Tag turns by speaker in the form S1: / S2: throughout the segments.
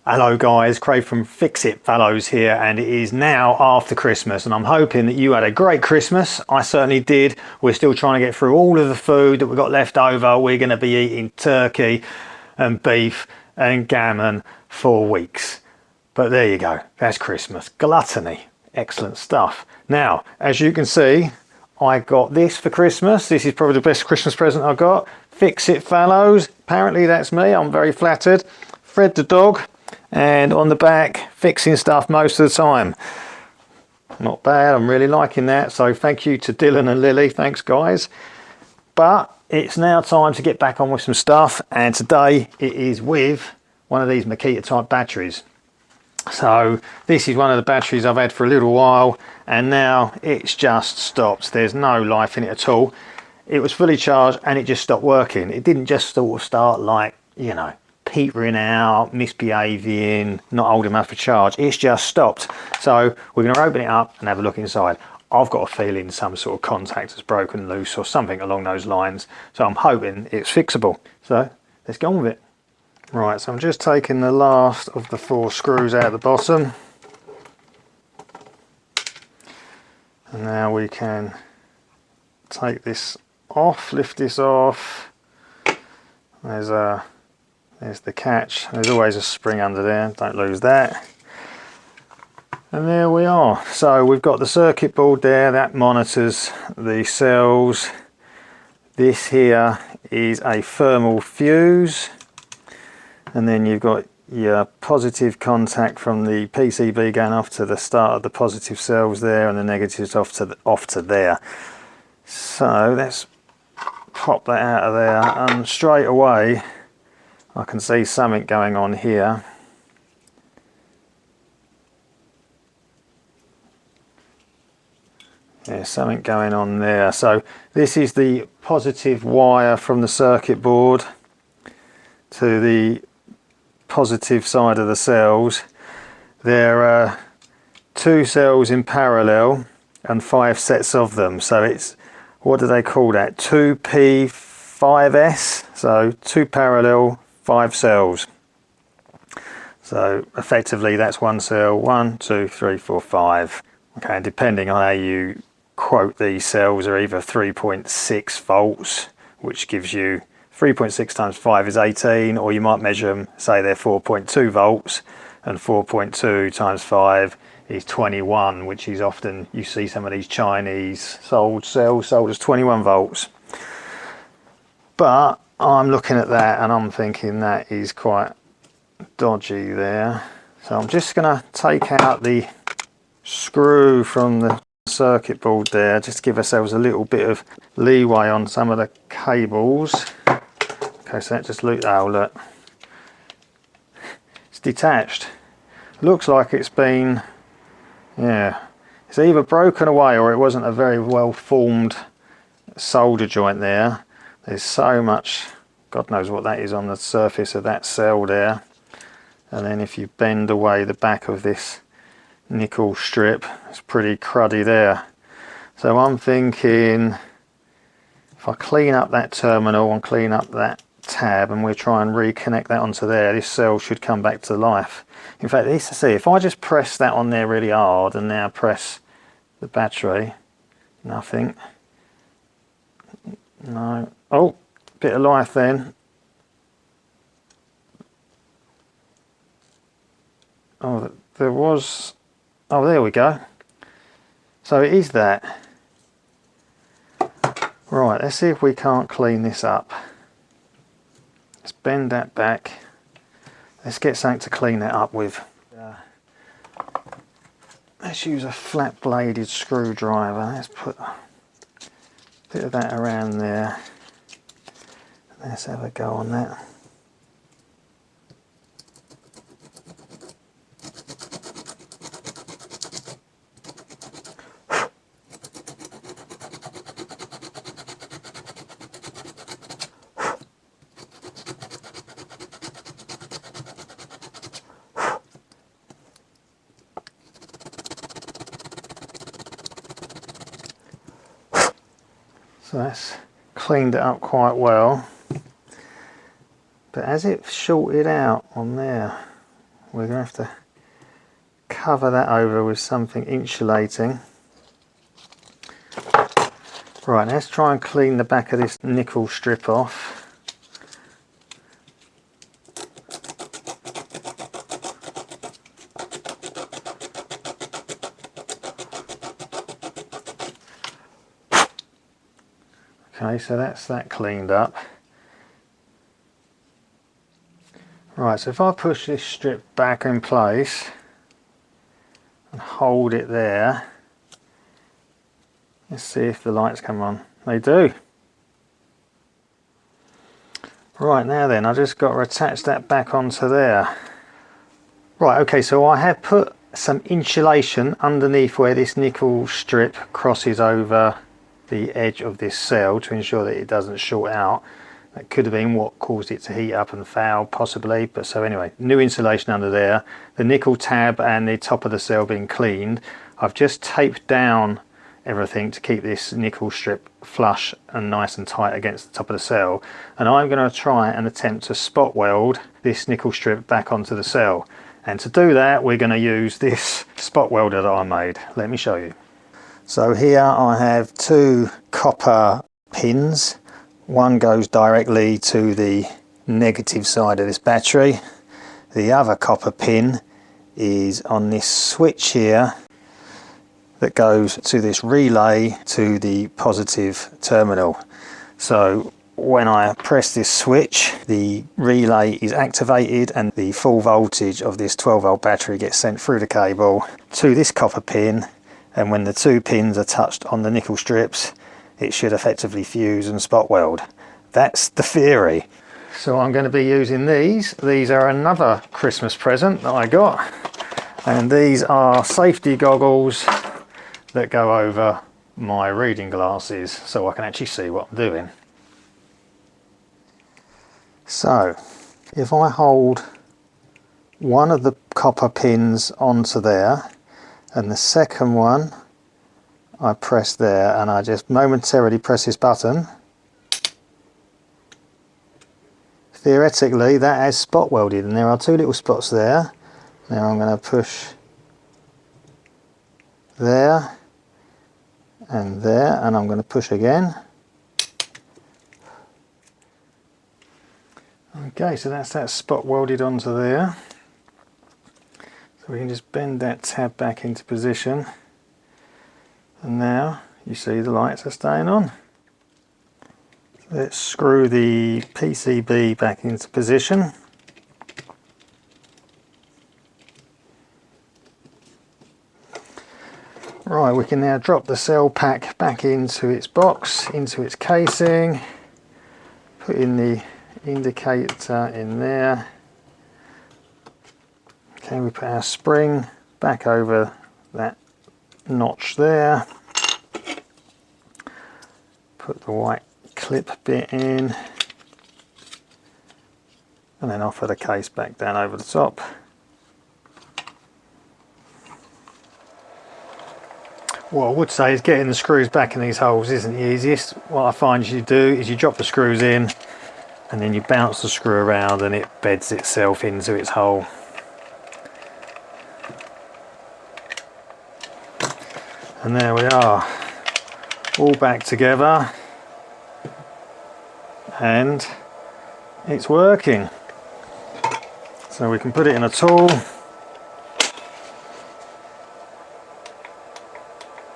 S1: Hello guys, Craig from fixitfallows here, and it is now after Christmas and I'm hoping that you had a great Christmas. I certainly did. We're still trying to get through all of the food that we got left over. We're going to be eating turkey and beef and gammon for weeks. But there you go, that's Christmas. Gluttony, excellent stuff. Now, as you can see, I got this for Christmas. This is probably the best Christmas present I got. fixitfallows, apparently that's me, I'm very flattered. Fred the dog. And on the back, fixing stuff most of the time. Not bad, I'm really liking that. So thank you to Dylan and Lily, thanks guys. But it's now time to get back on with some stuff, and today it is with one of these Makita type batteries. So this is one of the batteries I've had for a little while, and now it's just stopped. There's no life in it at all. It was fully charged and it just stopped working. It didn't just sort of start like, you know, petering out, misbehaving, not old enough for charge. It's just stopped. So we're going to open it up and have a look inside. I've got a feeling some sort of contact has broken loose or something along those lines. So I'm hoping it's fixable. So let's go on with it. Right, so I'm just taking the last of the 4 screws out of the bottom. And now we can take this off, lift this off. There's the catch. There's always a spring under there, don't lose that. And there we are. So we've got the circuit board there that monitors the cells. This here is a thermal fuse, and then you've got your positive contact from the PCB going off to the start of the positive cells there, and the negatives off to there. So let's pop that out of there, and straight away I can see something going on here. There's something going on there. So this is the positive wire from the circuit board to the positive side of the cells. There are 2 cells in parallel and 5 sets of them. So it's, what do they call that? 2P5S. So 2 parallel, 5 cells. So effectively that's 1 cell, 1, 2, 3, 4, 5. Okay, and depending on how you quote these cells are either 3.6 volts, which gives you 3.6 times 5 is 18, or you might measure them, say they're 4.2 volts, and 4.2 times 5 is 21, which is often, you see some of these Chinese sold cells sold as 21 volts. But I'm looking at that and I'm thinking that is quite dodgy there. So I'm just going to take out the screw from the circuit board there, just to give ourselves a little bit of leeway on some of the cables. Okay, so that just look, oh look, it's detached. Looks like it's been, yeah, it's either broken away or it wasn't a very well formed solder joint there. There's so much, God knows what that is on the surface of that cell there. And then if you bend away the back of this nickel strip, it's pretty cruddy there. So I'm thinking if I clean up that terminal and clean up that tab and we'll try and reconnect that onto there, this cell should come back to life. In fact, see, if I just press that on there really hard and now press the battery, nothing. No. Oh, bit of life then. Oh, there was, oh, there we go. So it is that. Right, let's see if we can't clean this up. Let's bend that back. Let's get something to clean that up with. Let's use a flat bladed screwdriver. Let's put a bit of that around there. Let's have a go on that. So that's cleaned it up quite well. But as it shorted out on there, we're going to have to cover that over with something insulating. Right, let's try and clean the back of this nickel strip off. Okay, so that's that cleaned up. Right, so if I push this strip back in place and hold it there, let's see if the lights come on. They do. Right, now then, I just got to attach that back onto there. Right, okay, so I have put some insulation underneath where this nickel strip crosses over the edge of this cell to ensure that it doesn't short out. That could have been what caused it to heat up and foul, possibly, but so anyway, new insulation under there. The nickel tab and the top of the cell being cleaned. I've just taped down everything to keep this nickel strip flush and nice and tight against the top of the cell, and I'm going to try and attempt to spot weld this nickel strip back onto the cell. And to do that, we're going to use this spot welder that I made. Let me show you. So here I have two copper pins. One goes directly to the negative side of this battery. The other copper pin is on this switch here that goes to this relay to the positive terminal. So when I press this switch, the relay is activated and the full voltage of this 12-volt battery gets sent through the cable to this copper pin, and when the two pins are touched on the nickel strips, it should effectively fuse and spot weld. That's the theory. So I'm going to be using these. These are another Christmas present that I got, and these are safety goggles that go over my reading glasses so I can actually see what I'm doing. So if I hold one of the copper pins onto there and the second one I press there, and I just momentarily press this button, theoretically that has spot welded, and there are two little spots there. Now I'm going to push there and there, and I'm going to push again. Okay, so that's that spot welded onto there. So we can just bend that tab back into position, and now you see the lights are staying on. Let's screw the PCB back into position. Right, we can now drop the cell pack back into its box, into its casing, put in the indicator in there. Okay, we put our spring back over that notch there, put the white clip bit in, and then offer the case back down over the top. What I would say is getting the screws back in these holes isn't the easiest. What I find you do is you drop the screws in and then you bounce the screw around and it beds itself into its hole. And there we are, all back together, and it's working. So we can put it in a tool.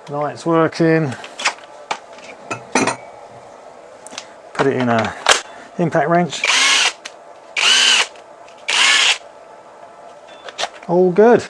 S1: Lights working. Put it in a impact wrench. All good.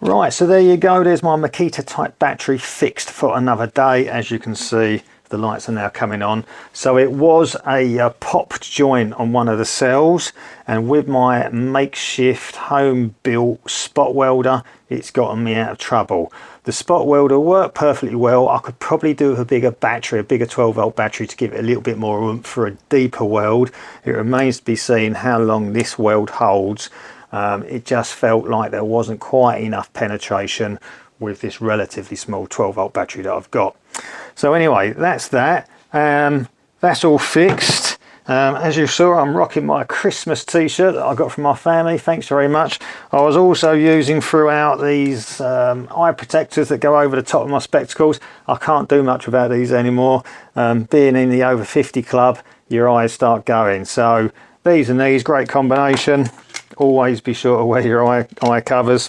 S1: Right, so there you go. There's my Makita type battery fixed for another day. As you can see, the lights are now coming on. So it was a popped joint on one of the cells, and with my makeshift home built spot welder, it's gotten me out of trouble. The spot welder worked perfectly well. I could probably do a bigger battery, a bigger 12-volt battery, to give it a little bit more oomph for a deeper weld. It remains to be seen how long this weld holds. It just felt like there wasn't quite enough penetration with this relatively small 12-volt battery that I've got. So anyway, that's that. That's all fixed. As you saw, I'm rocking my Christmas t-shirt that I got from my family. Thanks very much. I was also using throughout these eye protectors that go over the top of my spectacles. I can't do much without these anymore. Being in the over 50 club, your eyes start going. So these and these, great combination. Always be sure to wear your eye covers.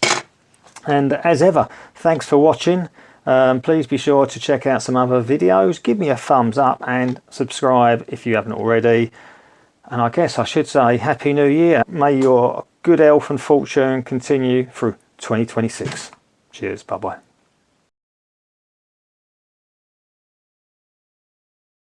S1: And as ever, thanks for watching. Please be sure to check out some other videos. Give me a thumbs up and subscribe if you haven't already. And I guess I should say Happy New Year. May your good health and fortune continue through 2026. Cheers. Bye-bye.